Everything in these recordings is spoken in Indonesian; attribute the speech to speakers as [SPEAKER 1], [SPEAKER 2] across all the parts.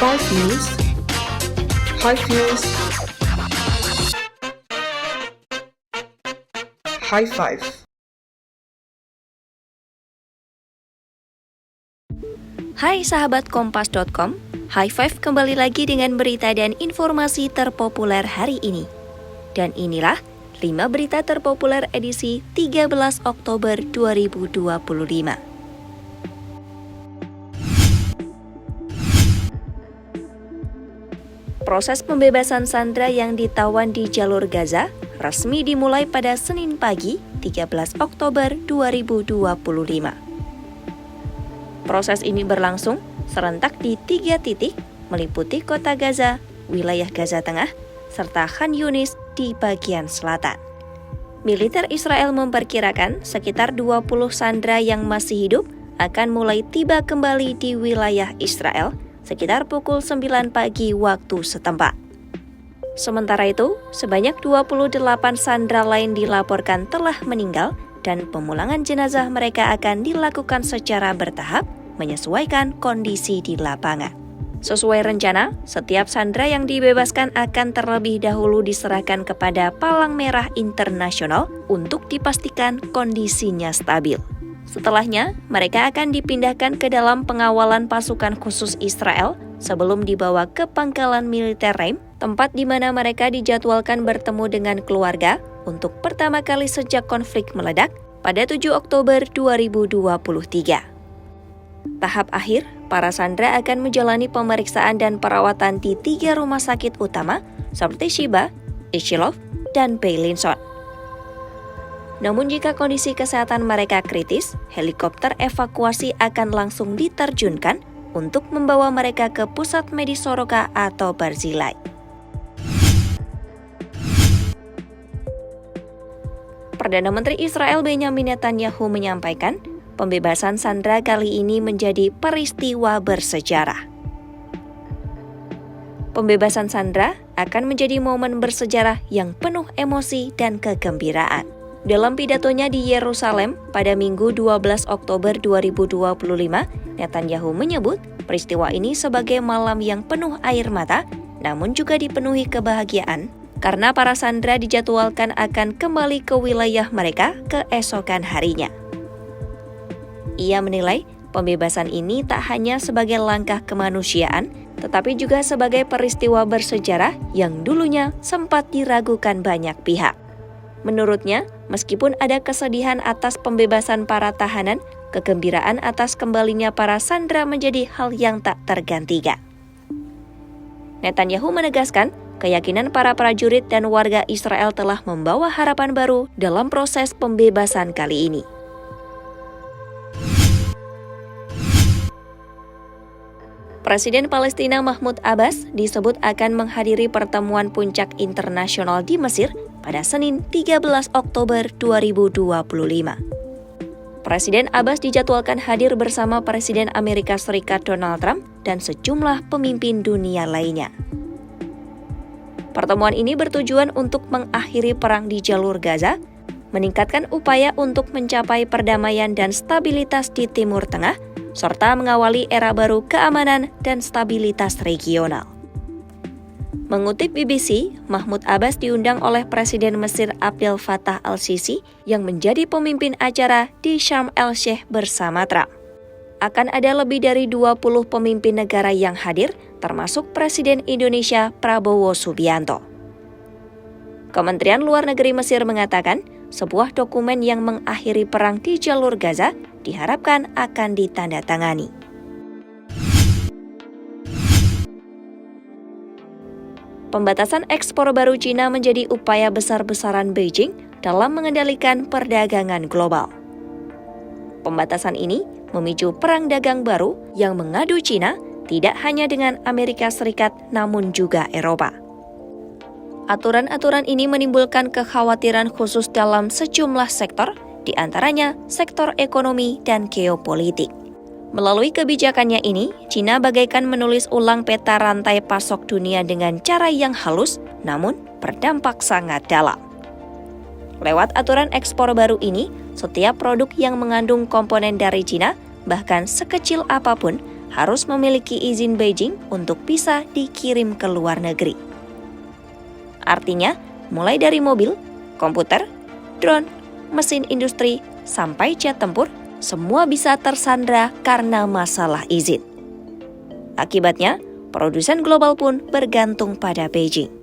[SPEAKER 1] Five News. Five News. High Five.
[SPEAKER 2] Hai sahabat Kompas.com, High Five kembali lagi dengan berita dan informasi terpopuler hari ini. Dan inilah 5 berita terpopuler edisi 13 Oktober 2025. Proses pembebasan sandera yang ditawan di jalur Gaza resmi dimulai pada Senin pagi, 13 Oktober 2025. Proses ini berlangsung serentak di 3 titik, meliputi kota Gaza, wilayah Gaza Tengah, serta Khan Yunis di bagian selatan. Militer Israel memperkirakan sekitar 20 sandera yang masih hidup akan mulai tiba kembali di wilayah Israel sekitar pukul 9 pagi waktu setempat. Sementara itu, sebanyak 28 sandera lain dilaporkan telah meninggal dan pemulangan jenazah mereka akan dilakukan secara bertahap menyesuaikan kondisi di lapangan. Sesuai rencana, setiap sandera yang dibebaskan akan terlebih dahulu diserahkan kepada Palang Merah Internasional untuk dipastikan kondisinya stabil. Setelahnya, mereka akan dipindahkan ke dalam pengawalan pasukan khusus Israel sebelum dibawa ke pangkalan militer Reim, tempat di mana mereka dijadwalkan bertemu dengan keluarga untuk pertama kali sejak konflik meledak pada 7 Oktober 2023. Tahap akhir, para sandera akan menjalani pemeriksaan dan perawatan di 3 rumah sakit utama seperti Shiba, Ishilov, dan Beilinson. Namun jika kondisi kesehatan mereka kritis, helikopter evakuasi akan langsung diterjunkan untuk membawa mereka ke pusat medis Soroka atau Barzilai. Perdana Menteri Israel Benjamin Netanyahu menyampaikan, pembebasan sandera kali ini menjadi peristiwa bersejarah. Pembebasan sandera akan menjadi momen bersejarah yang penuh emosi dan kegembiraan. Dalam pidatonya di Yerusalem pada Minggu 12 Oktober 2025, Netanyahu menyebut peristiwa ini sebagai malam yang penuh air mata, namun juga dipenuhi kebahagiaan, karena para sandera dijadwalkan akan kembali ke wilayah mereka keesokan harinya. Ia menilai pembebasan ini tak hanya sebagai langkah kemanusiaan, tetapi juga sebagai peristiwa bersejarah yang dulunya sempat diragukan banyak pihak. Menurutnya, meskipun ada kesedihan atas pembebasan para tahanan, kegembiraan atas kembalinya para sandera menjadi hal yang tak tergantikan. Netanyahu menegaskan, keyakinan para prajurit dan warga Israel telah membawa harapan baru dalam proses pembebasan kali ini. Presiden Palestina Mahmud Abbas disebut akan menghadiri pertemuan puncak internasional di Mesir pada Senin 13 Oktober 2025. Presiden Abbas dijadwalkan hadir bersama Presiden Amerika Serikat Donald Trump dan sejumlah pemimpin dunia lainnya. Pertemuan ini bertujuan untuk mengakhiri perang di jalur Gaza, meningkatkan upaya untuk mencapai perdamaian dan stabilitas di Timur Tengah, serta mengawali era baru keamanan dan stabilitas regional. Mengutip BBC, Mahmud Abbas diundang oleh Presiden Mesir Abdel Fattah al-Sisi yang menjadi pemimpin acara di Sharm el-Sheikh bersama Trump. Akan ada lebih dari 20 pemimpin negara yang hadir, termasuk Presiden Indonesia Prabowo Subianto. Kementerian Luar Negeri Mesir mengatakan, sebuah dokumen yang mengakhiri perang di jalur Gaza diharapkan akan ditandatangani. Pembatasan ekspor baru China menjadi upaya besar-besaran Beijing dalam mengendalikan perdagangan global. Pembatasan ini memicu perang dagang baru yang mengadu China tidak hanya dengan Amerika Serikat namun juga Eropa. Aturan-aturan ini menimbulkan kekhawatiran khusus dalam sejumlah sektor, di antaranya sektor ekonomi dan geopolitik. Melalui kebijakannya ini, China bagaikan menulis ulang peta rantai pasok dunia dengan cara yang halus, namun berdampak sangat dalam. Lewat aturan ekspor baru ini, setiap produk yang mengandung komponen dari China, bahkan sekecil apapun, harus memiliki izin Beijing untuk bisa dikirim ke luar negeri. Artinya, mulai dari mobil, komputer, drone, mesin industri, sampai jet tempur, semua bisa tersandra karena masalah izin. Akibatnya, produsen global pun bergantung pada Beijing.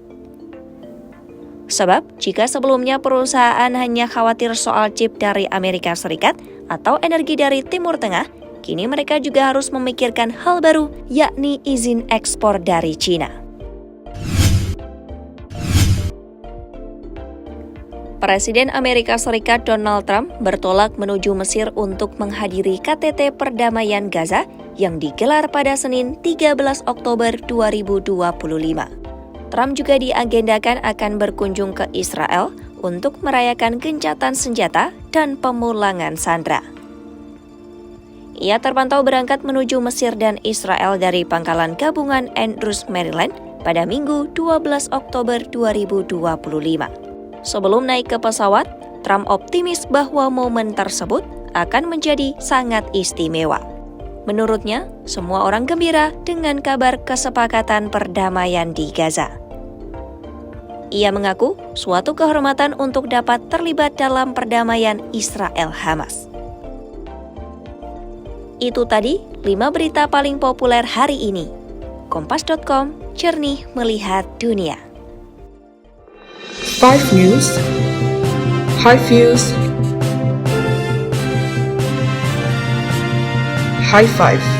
[SPEAKER 2] Sebab, jika sebelumnya perusahaan hanya khawatir soal chip dari Amerika Serikat atau energi dari Timur Tengah, kini mereka juga harus memikirkan hal baru, yakni izin ekspor dari China. Presiden Amerika Serikat Donald Trump bertolak menuju Mesir untuk menghadiri KTT Perdamaian Gaza yang digelar pada Senin 13 Oktober 2025. Trump juga diagendakan akan berkunjung ke Israel untuk merayakan gencatan senjata dan pemulangan sandera. Ia terpantau berangkat menuju Mesir dan Israel dari pangkalan gabungan Andrews, Maryland pada Minggu 12 Oktober 2025. Sebelum naik ke pesawat, Trump optimis bahwa momen tersebut akan menjadi sangat istimewa. Menurutnya, semua orang gembira dengan kabar kesepakatan perdamaian di Gaza. Ia mengaku suatu kehormatan untuk dapat terlibat dalam perdamaian Israel-Hamas. Itu tadi 5 berita paling populer hari ini. Kompas.com, jernih melihat dunia.
[SPEAKER 1] 5 News, High Views, High Five.